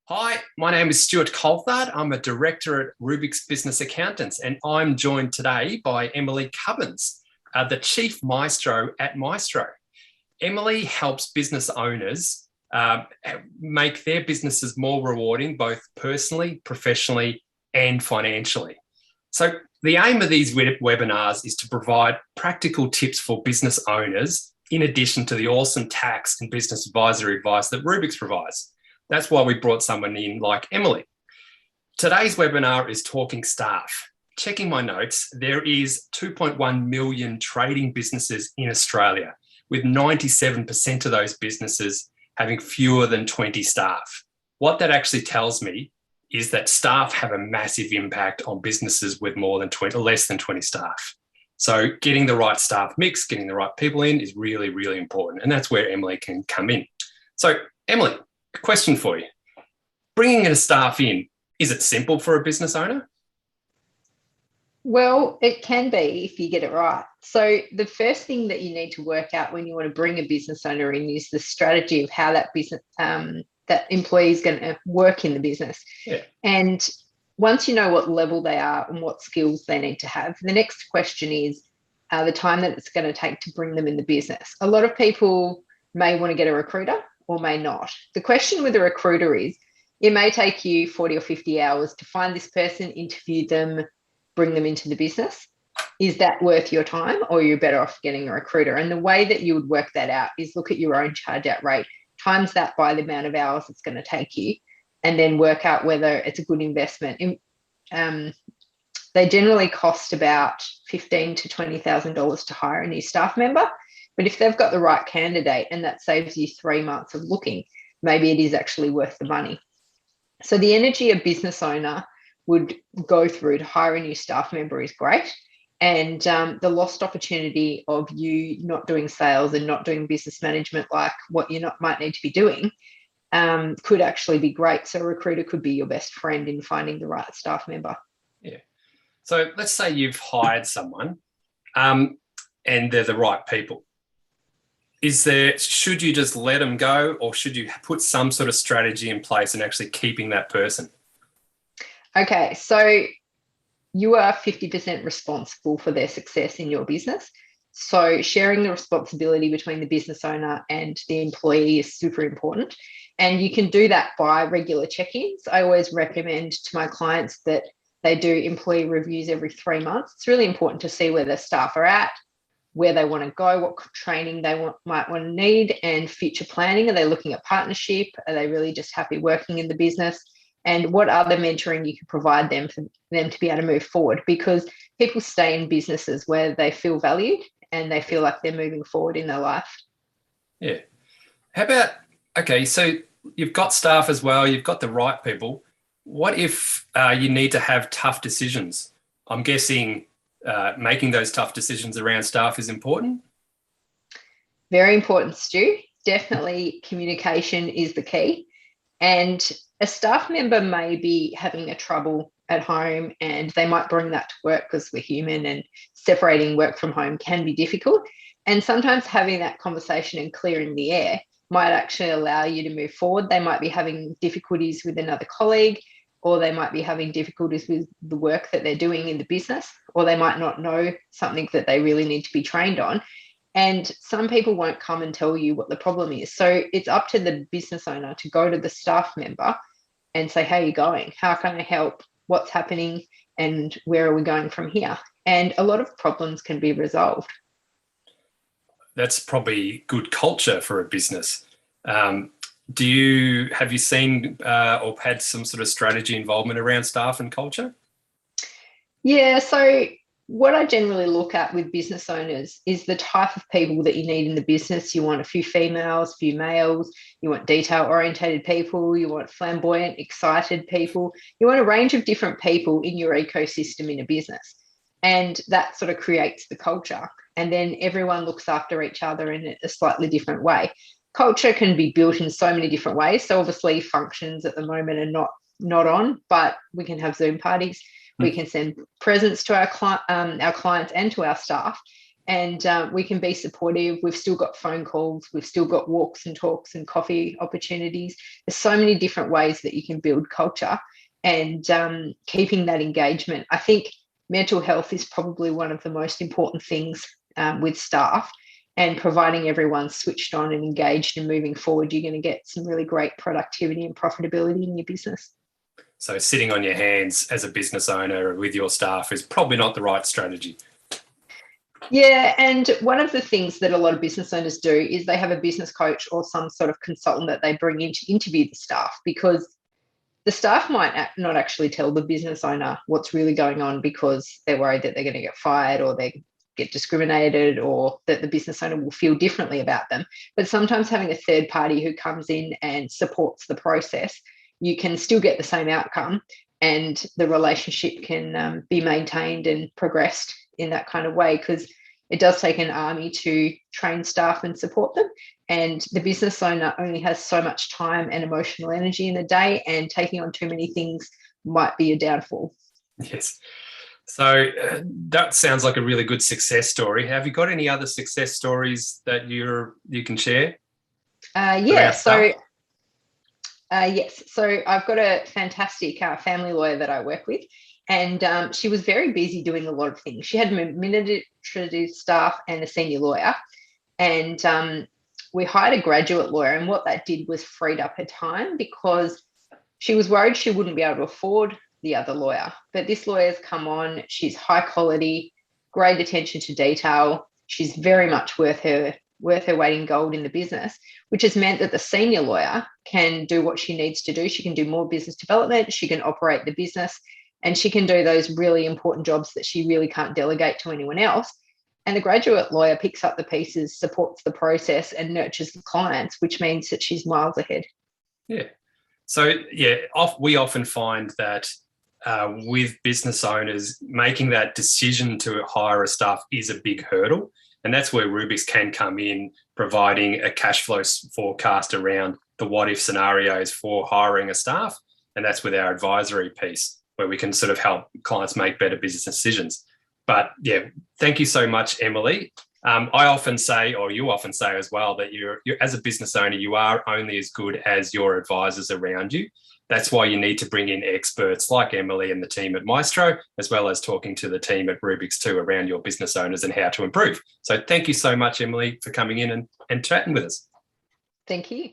Hi, my name is Stuart Coulthard. I'm a director at Rubiix Business Accountants, and I'm joined today by Emily Cubbins, the Chief Maestro at Maestro. Emily helps business owners make their businesses more rewarding, both personally, professionally, and financially. So the aim of these webinars is to provide practical tips for business owners, in addition to the awesome tax and business advisory advice that Rubiix provides. That's why we brought someone in like Emily. Today's webinar is talking staff. Checking my notes, there is 2.1 million trading businesses in Australia, with 97% of those businesses having fewer than 20 staff. What that actually tells me is that staff have a massive impact on businesses with less than 20 staff. So getting the right staff mix, getting the right people in is really, really important. And that's where Emily can come in. So Emily, a question for you. Bringing a staff in, is it simple for a business owner? Well, it can be if you get it right. So the first thing that you need to work out when you want to bring a business owner in is the strategy of how that business, that employee is going to work in the business. Yeah. And once you know what level they are and what skills they need to have, the next question is the time that it's going to take to bring them in the business. A lot of people may want to get a recruiter or may not. The question with a recruiter is, it may take you 40 or 50 hours to find this person, interview them, bring them into the business. Is that worth your time, or you're better off getting a recruiter? And the way that you would work that out is look at your own charge out rate, times that by the amount of hours it's going to take you, and then work out whether it's a good investment. They generally cost about $15,000 to $20,000 to hire a new staff member. But if they've got the right candidate and that saves you 3 months of looking, maybe it is actually worth the money. So the energy a business owner would go through to hire a new staff member is great. And the lost opportunity of you not doing sales and not doing business management like what you might need to be doing could actually be great. So a recruiter could be your best friend in finding the right staff member. Yeah. So let's say you've hired someone and they're the right people. Should you just let them go, or should you put some sort of strategy in place and actually keeping that person? Okay, so you are 50% responsible for their success in your business. So sharing the responsibility between the business owner and the employee is super important. And you can do that by regular check-ins. I always recommend to my clients that they do employee reviews every 3 months. It's really important to see where their staff are at, where they want to go, what training they might want to need, and future planning. Are they looking at partnership? Are they really just happy working in the business? And what other mentoring you can provide them for them to be able to move forward? Because people stay in businesses where they feel valued and they feel like they're moving forward in their life. Yeah. How about, okay, so you've got staff as well, you've got the right people. What if you need to have tough decisions? I'm guessing making those tough decisions around staff is important. Very important, Stu. Definitely communication is the key. And a staff member may be having a trouble at home and they might bring that to work because we're human, and separating work from home can be difficult. And sometimes having that conversation and clearing the air might actually allow you to move forward. They might be having difficulties with another colleague, or they might be having difficulties with the work that they're doing in the business, or they might not know something that they really need to be trained on. And some people won't come and tell you what the problem is. So it's up to the business owner to go to the staff member and say, how are you going? How can I help? What's happening? And where are we going from here? And a lot of problems can be resolved. That's probably good culture for a business. Have you seen or had some sort of strategy involvement around staff and culture? Yeah, so what I generally look at with business owners is the type of people that you need in the business. You want a few females, a few males, you want detail-orientated people, you want flamboyant, excited people. You want a range of different people in your ecosystem in a business. And that sort of creates the culture. And then everyone looks after each other in a slightly different way. Culture can be built in so many different ways. So obviously functions at the moment are not on, but we can have Zoom parties. We can send presents to our clients and to our staff. and we can be supportive. We've still got phone calls, we've still got walks and talks and coffee opportunities. There's so many different ways that you can build culture, and keeping that engagement. I think mental health is probably one of the most important things with staff, and providing everyone switched on and engaged and moving forward, you're going to get some really great productivity and profitability in your business. So sitting on your hands as a business owner with your staff is probably not the right strategy. Yeah, and one of the things that a lot of business owners do is they have a business coach or some sort of consultant that they bring in to interview the staff, because the staff might not actually tell the business owner what's really going on, because they're worried that they're going to get fired or they get discriminated, or that the business owner will feel differently about them. But sometimes having a third party who comes in and supports the process, you can still get the same outcome, and the relationship can be maintained and progressed in that kind of way, because it does take an army to train staff and support them. And the business owner only has so much time and emotional energy in a day, and taking on too many things might be a downfall. Yes. So that sounds like a really good success story. Have you got any other success stories that you can share? Yes. So I've got a fantastic family lawyer that I work with, and she was very busy doing a lot of things. She had an administrative staff and a senior lawyer, and we hired a graduate lawyer, and what that did was freed up her time, because she was worried she wouldn't be able to afford the other lawyer. But this lawyer's come on, she's high quality, great attention to detail. She's very much worth her weight in gold in the business, which has meant that the senior lawyer can do what she needs to do. She can do more business development, she can operate the business, and she can do those really important jobs that she really can't delegate to anyone else. And the graduate lawyer picks up the pieces, supports the process, and nurtures the clients, which means that she's miles ahead. Yeah. So, we often find that with business owners, making that decision to hire a staff is a big hurdle. And that's where Rubiix can come in, providing a cash flow forecast around the what-if scenarios for hiring a staff. And that's with our advisory piece, where we can sort of help clients make better business decisions. But yeah, thank you so much, Emily. I often say, or you often say as well, that you're as a business owner, you are only as good as your advisors around you. That's why you need to bring in experts like Emily and the team at Maestro, as well as talking to the team at Rubiix too around your business owners and how to improve. So thank you so much, Emily, for coming in and chatting with us. Thank you.